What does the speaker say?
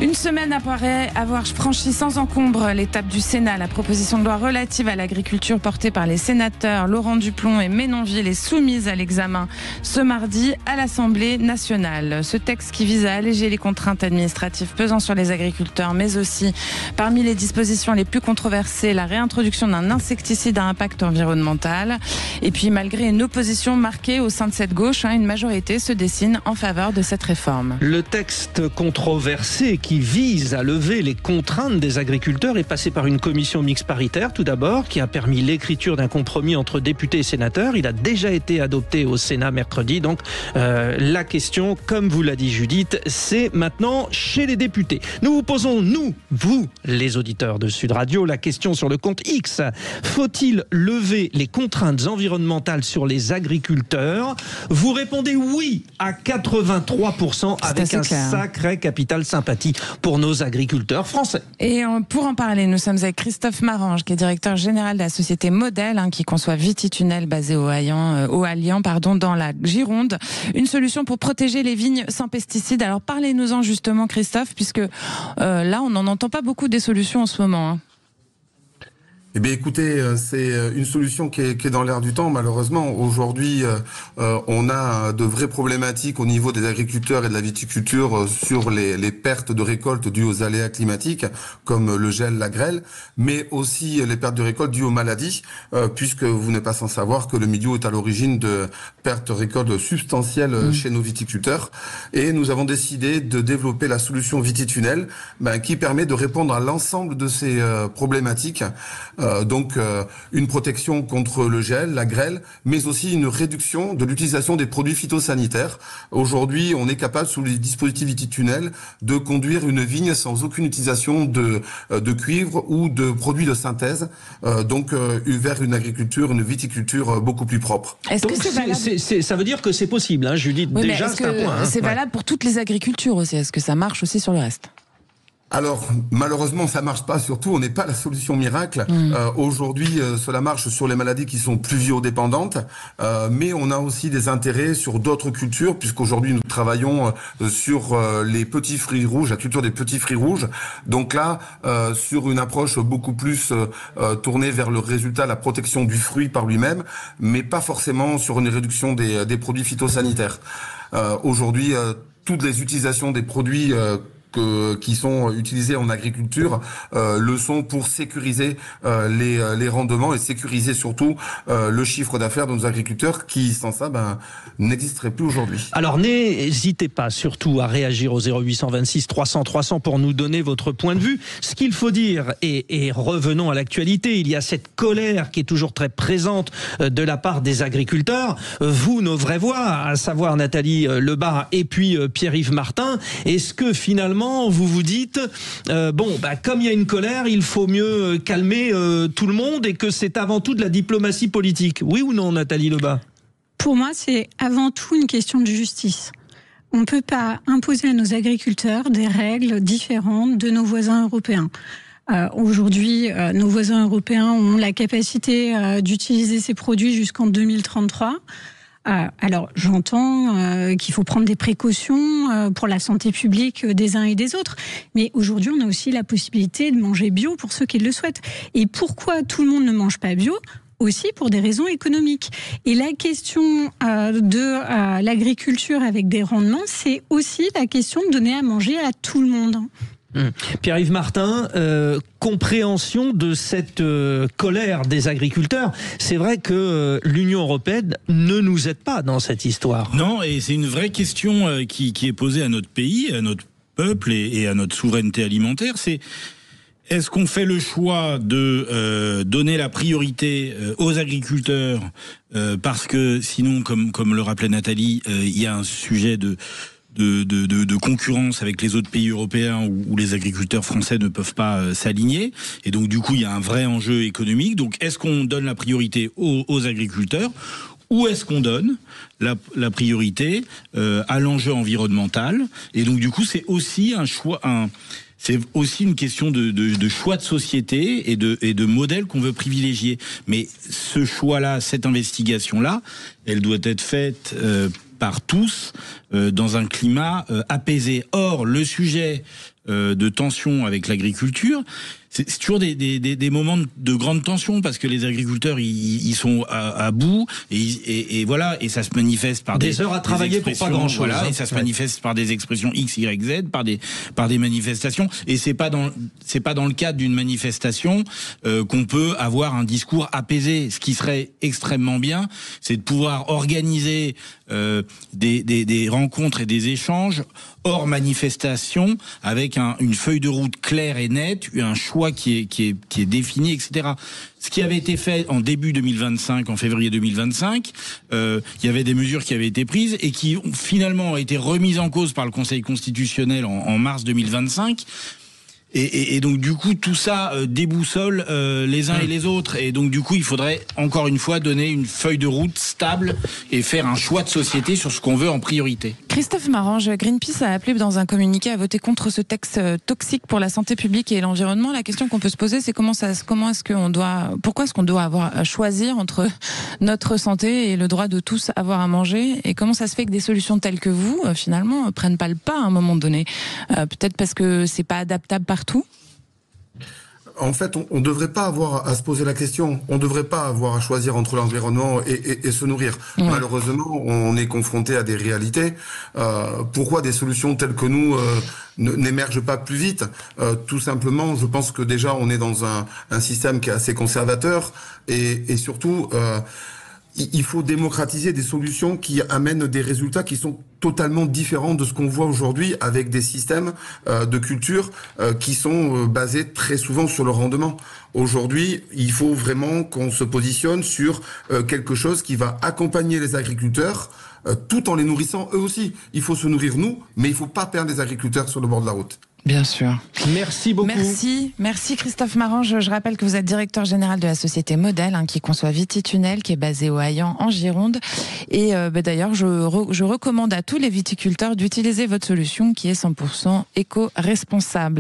Une semaine après avoir franchi sans encombre l'étape du Sénat, la proposition de loi relative à l'agriculture portée par les sénateurs Laurent Duplomb et Menonville est soumise à l'examen ce mardi à l'Assemblée nationale. Ce texte qui vise à alléger les contraintes administratives pesant sur les agriculteurs, mais aussi parmi les dispositions les plus controversées, la réintroduction d'un insecticide à impact environnemental. Et puis malgré une opposition marquée au sein de cette gauche, une majorité se dessine en faveur de cette réforme. Le texte controversé qui vise à lever les contraintes des agriculteurs est passé par une commission mixte paritaire tout d'abord, qui a permis l'écriture d'un compromis entre députés et sénateurs. Il a déjà été adopté au Sénat mercredi. Donc la question, comme vous l'a dit Judith, c'est maintenant chez les députés. Nous vous posons, vous, les auditeurs de Sud Radio, la question sur le compte X. Faut-il lever les contraintes environnementales sur les agriculteurs? Vous répondez oui à 83% avec un sacré capital sympathie pour nos agriculteurs français. Et pour en parler, nous sommes avec Christophe Marange, qui est directeur général de la société Modèle, qui conçoit Vititunnel basé au Allian, dans la Gironde. Une solution pour protéger les vignes sans pesticides. Alors parlez-nous-en justement, Christophe, puisque là, on n'en entend pas beaucoup des solutions en ce moment. Eh bien, écoutez, c'est une solution qui est dans l'air du temps, malheureusement. Aujourd'hui, on a de vraies problématiques au niveau des agriculteurs et de la viticulture sur les pertes de récolte dues aux aléas climatiques, comme le gel, la grêle, mais aussi les pertes de récolte dues aux maladies, puisque vous n'êtes pas sans savoir que le milieu est à l'origine de pertes de récolte substantielles chez nos viticulteurs. Et nous avons décidé de développer la solution Vititunnel, qui permet de répondre à l'ensemble de ces problématiques. Donc une protection contre le gel, la grêle, mais aussi une réduction de l'utilisation des produits phytosanitaires. Aujourd'hui, on est capable, sous les dispositifs Vititunnel, de conduire une vigne sans aucune utilisation de cuivre ou de produits de synthèse, donc vers une agriculture, une viticulture beaucoup plus propre. Est-ce que c'est valable ? Ça veut dire que c'est possible, Judith, oui, déjà c'est un point. C'est valable pour toutes les agricultures aussi. Est-ce que ça marche aussi sur le reste ? Alors, malheureusement, ça marche pas. Surtout, on n'est pas la solution miracle. Aujourd'hui, cela marche sur les maladies qui sont pluviodépendantes, mais on a aussi des intérêts sur d'autres cultures, puisqu'aujourd'hui, nous travaillons sur les petits fruits rouges, la culture des petits fruits rouges. Donc là, sur une approche beaucoup plus tournée vers le résultat, la protection du fruit par lui-même, mais pas forcément sur une réduction des produits phytosanitaires. Aujourd'hui, toutes les utilisations des produits qui sont utilisés en agriculture le sont pour sécuriser les rendements et sécuriser surtout le chiffre d'affaires de nos agriculteurs qui, sans ça, n'existeraient plus aujourd'hui. Alors n'hésitez pas surtout à réagir au 0826 300 300 pour nous donner votre point de vue. Ce qu'il faut dire, et revenons à l'actualité, il y a cette colère qui est toujours très présente de la part des agriculteurs. Vous, nos vraies voix, à savoir Nathalie Lebas et puis Pierre-Yves Martin, est-ce que finalement vous vous dites comme il y a une colère, il faut mieux calmer tout le monde et que c'est avant tout de la diplomatie politique? Oui ou non, Nathalie Lebas? Pour moi, c'est avant tout une question de justice. On ne peut pas imposer à nos agriculteurs des règles différentes de nos voisins européens. Aujourd'hui, nos voisins européens ont la capacité d'utiliser ces produits jusqu'en 2033. Alors, j'entends qu'il faut prendre des précautions pour la santé publique des uns et des autres. Mais aujourd'hui, on a aussi la possibilité de manger bio pour ceux qui le souhaitent. Et pourquoi tout le monde ne mange pas bio ? Aussi pour des raisons économiques. Et la question de l'agriculture avec des rendements, c'est aussi la question de donner à manger à tout le monde. Pierre-Yves Martin, compréhension de cette colère des agriculteurs. C'est vrai que l'Union européenne ne nous aide pas dans cette histoire. Non, et c'est une vraie question qui est posée à notre pays, à notre peuple et à notre souveraineté alimentaire. C'est: est-ce qu'on fait le choix de donner la priorité aux agriculteurs parce que sinon, comme le rappelait Nathalie, il y a un sujet de concurrence avec les autres pays européens où les agriculteurs français ne peuvent pas s'aligner, et donc du coup il y a un vrai enjeu économique. Donc est-ce qu'on donne la priorité aux agriculteurs, ou est-ce qu'on donne la priorité à l'enjeu environnemental? Et donc du coup c'est aussi un choix, c'est aussi une question de choix de société et de modèle qu'on veut privilégier. Mais ce choix-là, cette investigation-là, elle doit être faite par tous, dans un climat apaisé. Or, le sujet de tension avec l'agriculture, c'est toujours des moments de grande tension parce que les agriculteurs ils sont à bout et voilà, et ça se manifeste par des heures à travailler pour pas grand chose. Voilà, et ça se manifeste par des expressions X, Y, Z, par des manifestations, et c'est pas dans le cadre d'une manifestation qu'on peut avoir un discours apaisé. Ce qui serait extrêmement bien, c'est de pouvoir organiser des rencontres et des échanges hors manifestation, avec une feuille de route claire et nette, un choix qui est défini, etc. Ce qui avait été fait en début 2025, en février 2025, il y avait des mesures qui avaient été prises et qui ont finalement été remises en cause par le Conseil constitutionnel en mars 2025. Et donc du coup tout ça déboussole les uns et les autres, et donc du coup il faudrait encore une fois donner une feuille de route stable et faire un choix de société sur ce qu'on veut en priorité. Christophe Marange, Greenpeace a appelé dans un communiqué à voter contre ce texte toxique pour la santé publique et l'environnement. La question qu'on peut se poser, c'est pourquoi est-ce qu'on doit avoir à choisir entre notre santé et le droit de tous avoir à manger, et comment ça se fait que des solutions telles que vous finalement prennent pas le pas à un moment donné, peut-être parce que c'est pas adaptable partout. En fait, on ne devrait pas avoir à se poser la question. On ne devrait pas avoir à choisir entre l'environnement et se nourrir. Ouais. Malheureusement, on est confronté à des réalités. Pourquoi des solutions telles que nous n'émergent pas plus vite? Tout simplement, je pense que déjà, on est dans un système qui est assez conservateur, et surtout, il faut démocratiser des solutions qui amènent des résultats qui sont totalement différents de ce qu'on voit aujourd'hui, avec des systèmes de culture qui sont basés très souvent sur le rendement. Aujourd'hui, il faut vraiment qu'on se positionne sur quelque chose qui va accompagner les agriculteurs tout en les nourrissant eux aussi. Il faut se nourrir nous, mais il ne faut pas perdre les agriculteurs sur le bord de la route. Bien sûr. Merci beaucoup. Merci Christophe Marange. Je rappelle que vous êtes directeur général de la société Modèle, qui conçoit Vititunnel, qui est basée au Haillan en Gironde. Et d'ailleurs, je recommande à tous les viticulteurs d'utiliser votre solution qui est 100% éco-responsable.